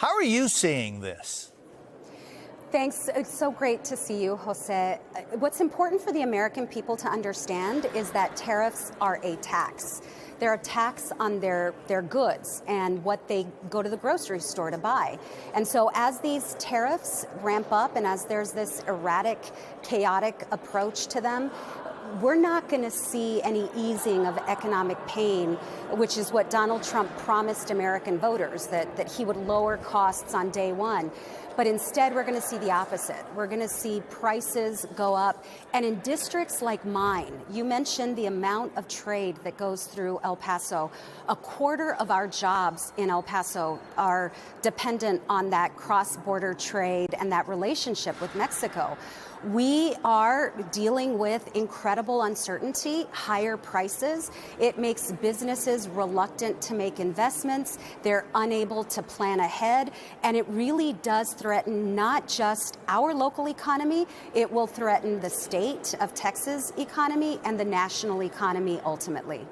How are you seeing this? Thanks. It's so great to see you, Jose. What's important for the American people to understand is that tariffs are a tax. They're a tax on their goods and what they go to the grocery store to buy. And so as these tariffs ramp up and as there's this erratic, chaotic approach to them, we're not going to see any easing of economic pain, which is what Donald Trump promised American voters, that he would lower costs on day one. But instead, we're going to see the opposite. We're going to see prices go up. And in districts like mine, you mentioned the amount of trade that goes through El Paso. A quarter of our jobs in El Paso are dependent on that cross-border trade and that relationship with Mexico. We are dealing with incredible uncertainty, higher prices. It makes businesses reluctant to make investments. They're unable to plan ahead. And it really does threaten not just our local economy, it will threaten the state of Texas economy and the national economy ultimately.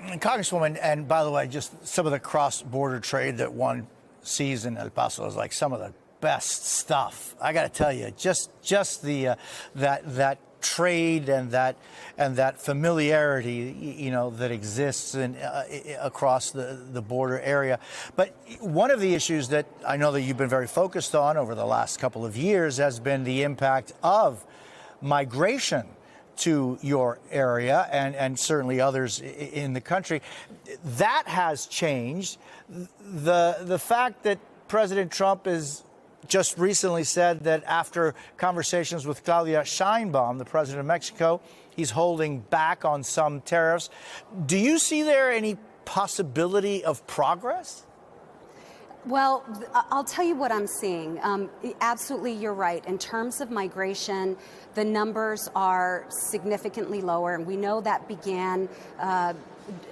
Congresswoman, and by the way, just some of the cross-border trade that one sees in El Paso is like some of the best stuff. I got to tell you, just the that trade and that familiarity, you know, that exists across the border area. But one of the issues that I know that you've been very focused on over the last couple of years has been the impact of migration to your area and certainly others in the country. That has changed. The fact that President Trump is just recently said that after conversations with Claudia Sheinbaum, the president of Mexico, he's holding back on some tariffs. Do you see there any possibility of progress? Well, I'll tell you what I'm seeing. Absolutely, you're right. In terms of migration, the numbers are significantly lower, and we know that began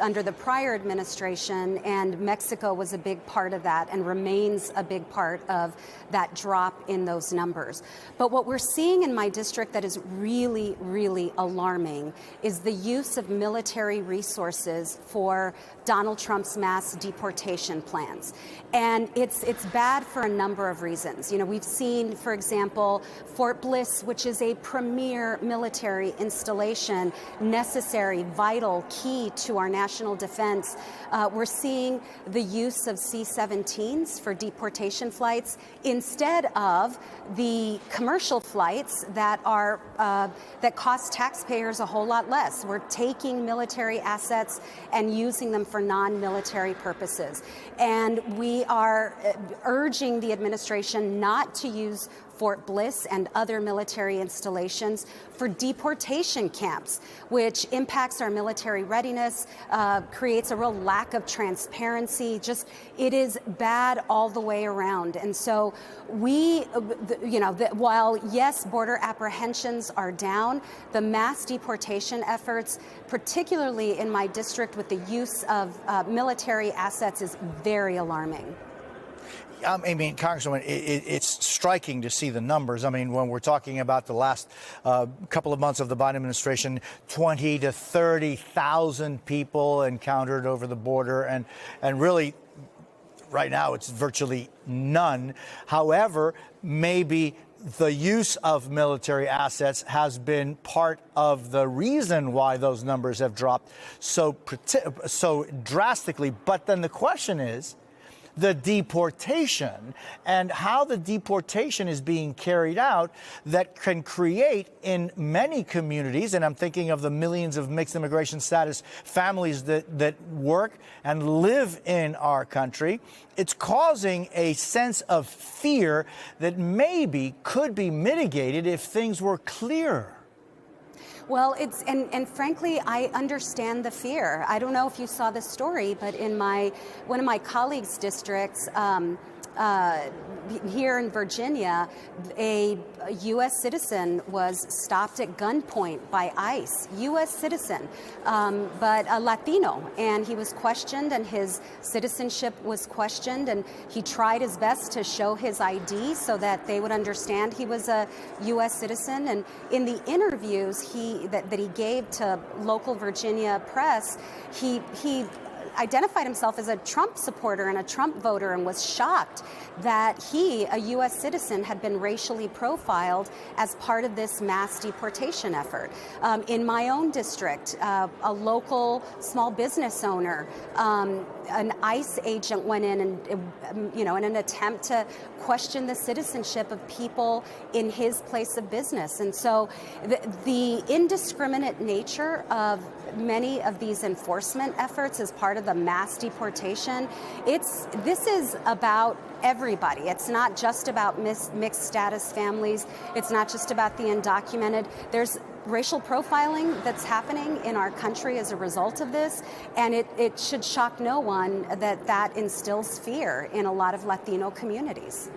under the prior administration, and Mexico was a big part of that and remains a big part of that drop in those numbers. But what we're seeing in my district that is really, really alarming is the use of military resources for Donald Trump's mass deportation plans. And it's bad for a number of reasons. You know, we've seen, for example, Fort Bliss, which is a premier military installation, necessary, vital, key to our national defense. We're seeing the use of C-17s for deportation flights instead of the commercial flights that are that cost taxpayers a whole lot less. We're taking military assets and using them for non-military purposes. And we are urging the administration not to use Fort Bliss and other military installations for deportation camps, which impacts our military readiness, creates a real lack of transparency. Just, it is bad all the way around. And so we, while yes, border apprehensions are down, the mass deportation efforts, particularly in my district with the use of military assets, is very alarming. I mean, Congresswoman, it's striking to see the numbers. I mean, when we're talking about the last couple of months of the Biden administration, 20 to 30,000 people encountered over the border, and really, right now, it's virtually none. However, maybe the use of military assets has been part of the reason why those numbers have dropped so drastically. But then the question is, the deportation and how the deportation is being carried out that can create in many communities, and I'm thinking of the millions of mixed immigration status families that work and live in our country. It's causing a sense of fear that maybe could be mitigated if things were clearer. Well, and frankly, I understand the fear. I don't know if you saw this story, but in one of my colleagues' districts, here in Virginia, a U.S. citizen was stopped at gunpoint by ICE, U.S. citizen, but a Latino, and he was questioned and his citizenship was questioned, and he tried his best to show his ID so that they would understand he was a U.S. citizen. And in the interviews that he gave to local Virginia press, he identified himself as a Trump supporter and a Trump voter and was shocked that he, a U.S. citizen, had been racially profiled as part of this mass deportation effort. In my own district, a local small business owner, an ICE agent went in and, in an attempt to question the citizenship of people in his place of business. And so the indiscriminate nature of many of these enforcement efforts as part of the mass deportation, this is about everybody. It's not just about mixed status families. It's not just about the undocumented. There's racial profiling that's happening in our country as a result of this, and it should shock no one that instills fear in a lot of Latino communities.